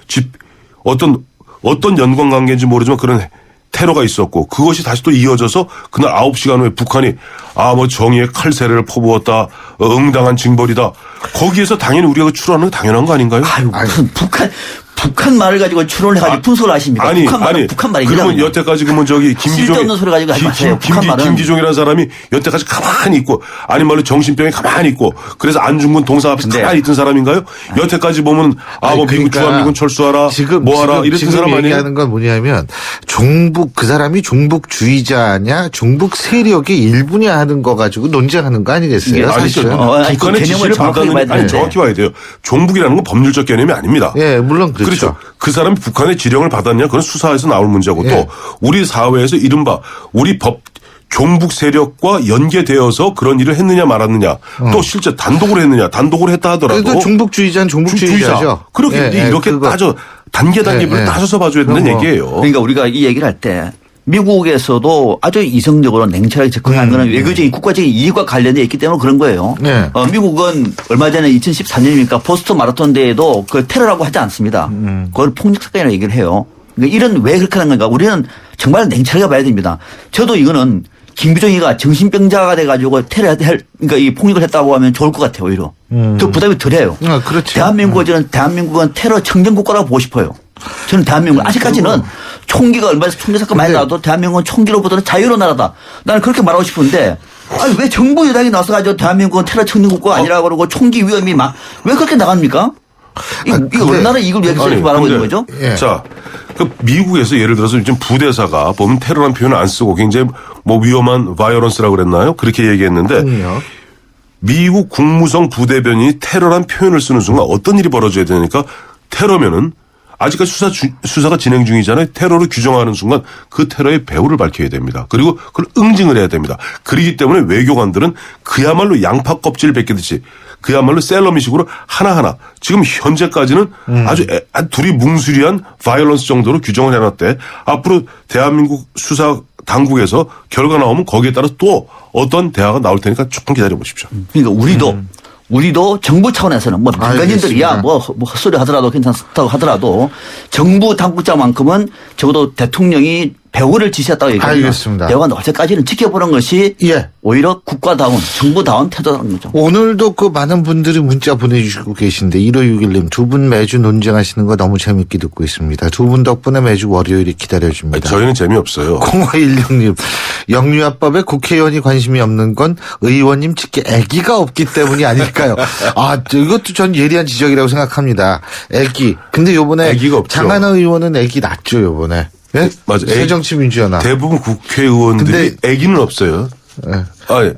어떤 연관관계인지 모르지만 그런 테러가 있었고 그것이 다시 또 이어져서 그날 9시간 후에 북한이 뭐 정의의 칼세례를 퍼부었다. 응당한 징벌이다. 거기에서 당연히 우리가 추론하는 게 당연한 거 아닌가요? 무슨 북한 말을 가지고 추론을 해가지고 분석을 하십니까? 북한 말이 그러면 여태까지 쓸데없는 소리 가지고 하지 마세요. 김기종이라는 사람이 여태까지 가만히 있고 아니 말로 정신병이 가만히 있고 그래서 안중근 동상 앞에서 가만히 있던 사람인가요? 여태까지 보면 뭐 미국 주한미군 철수하라 뭐하라 이랬던 사람 아니에요? 얘기하는 건 뭐냐면 그 사람이 종북주의자냐 종북 세력의 일부냐 하는 거 가지고 논쟁하는 거 아니겠어요? 사실은 북한의 지시를 받았는데 정확히 봐야 돼요. 종북이라는 건 법률적 개념이 아닙니다. 예, 물론 그렇죠. 그 사람이 북한의 지령을 받았냐? 그건 수사에서 나올 문제고 또 우리 사회에서 이른바 우리 종북 세력과 연계되어서 그런 일을 했느냐 말았느냐 또 실제 단독으로 했느냐 단독으로 했다 하더라도 그래도 종북주의자는 종북주의자죠. 그렇게 이렇게 단계별로 따져서 봐줘야 되는 얘기예요. 그러니까 우리가 이 얘기를 할 때 미국에서도 아주 이성적으로 냉철하게 접근하는 거는 외교적인 국가적인 이익과 관련돼 있기 때문에 그런 거예요. 미국은 얼마 전에 2014년이니까 보스턴 마라톤 대회도 그 테러라고 하지 않습니다. 그걸 폭력 사건이라고 얘기를 해요. 그러니까 이런 왜 그렇게 하는 건가? 우리는 정말 냉철하게 봐야 됩니다. 저도 이거는 김기종이가 정신병자가 돼가지고 그러니까 이 폭력을 했다고 하면 좋을 것 같아요, 오히려. 더 부담이 덜해요. 그렇지. 대한민국은 테러 청정국가라고 보고 싶어요. 저는 대한민국은 아직까지는 총기가 총기 사건 많이 나와도 대한민국은 총기로부터는 자유로운 나라다. 나는 그렇게 말하고 싶은데 아니 왜 정부 여당이 나서가지고 대한민국은 테러 청정국가가 아니라고 그러고 총기 위험이 왜 그렇게 나갑니까? 이거 우리나라 이걸 위해서 이렇게 말하고 있는 거죠? 자, 미국에서 예를 들어서 지금 부대사가 보면 테러라는 표현을 안 쓰고 굉장히 뭐 위험한 바이오런스라고 그랬나요? 그렇게 얘기했는데 미국 국무성 부대변인이 테러란 표현을 쓰는 순간 어떤 일이 벌어져야 되니까 테러면은 아직까지 수사가 진행 중이잖아요. 테러를 규정하는 순간 그 테러의 배후를 밝혀야 됩니다. 그리고 그걸 응징을 해야 됩니다. 그렇기 때문에 외교관들은 그야말로 양파 껍질 벗기듯이 그야말로 셀러미식으로 하나하나 지금 현재까지는 아주 둘이 뭉술이한 바이올런스 정도로 규정을 해놨대. 앞으로 대한민국 수사 당국에서 결과 나오면 거기에 따라 또 어떤 대화가 나올 테니까 조금 기다려 보십시오. 그러니까 우리도 정부 차원에서는 뭐 민간인들이 뭐 헛소리 하더라도 괜찮다고 하더라도 정부 당국자만큼은 적어도 대통령이 배후를 지시했다고 얘기합니다. 알겠습니다. 배후가 나올 때까지는 지켜보는 것이 오히려 국가다운 정부다운 태도라는 거죠. 오늘도 그 많은 분들이 문자 보내주시고 계신데 1561님 두 분 매주 논쟁하시는 거 너무 재밌게 듣고 있습니다. 두 분 덕분에 매주 월요일이 기다려집니다. 저희는 재미없어요. 0516님 영유아법에 국회의원이 관심이 없는 건 의원님 측에 애기가 없기 때문이 아닐까요? 이것도 전 예리한 지적이라고 생각합니다. 애기. 근데 요번에 애기가 없죠. 장하나 의원은 애기 낳죠 요번에. 네? 맞아요. 새정치민주연합. 대부분 국회의원들이 애기는 없어요.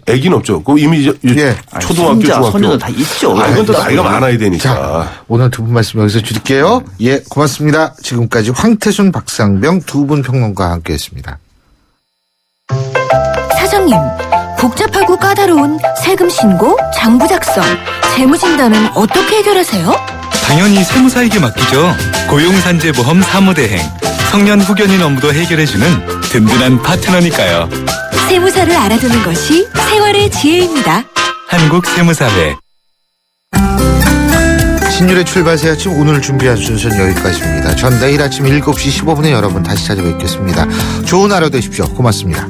애기는 없죠. 그 이미 초등학교, 중학교. 소녀도 다 있죠. 이건 또 나이가 많아야 되니까. 자, 오늘 두 분 말씀 여기서 줄일게요. 고맙습니다. 지금까지 황태순, 박상병 두 분 평론가와 함께했습니다. 사장님, 복잡하고 까다로운 세금 신고, 장부 작성, 재무 진단은 어떻게 해결하세요? 당연히 세무사에게 맡기죠. 고용산재보험 사무대행. 성년 후견인 업무도 해결해주는 든든한 파트너니까요. 세무사를 알아두는 것이 생활의 지혜입니다. 한국세무사회. 신율의 출발새 아침 오늘 준비한 순서는 여기까지입니다. 전 내일 아침 7시 15분에 여러분 다시 찾아뵙겠습니다. 좋은 하루 되십시오. 고맙습니다.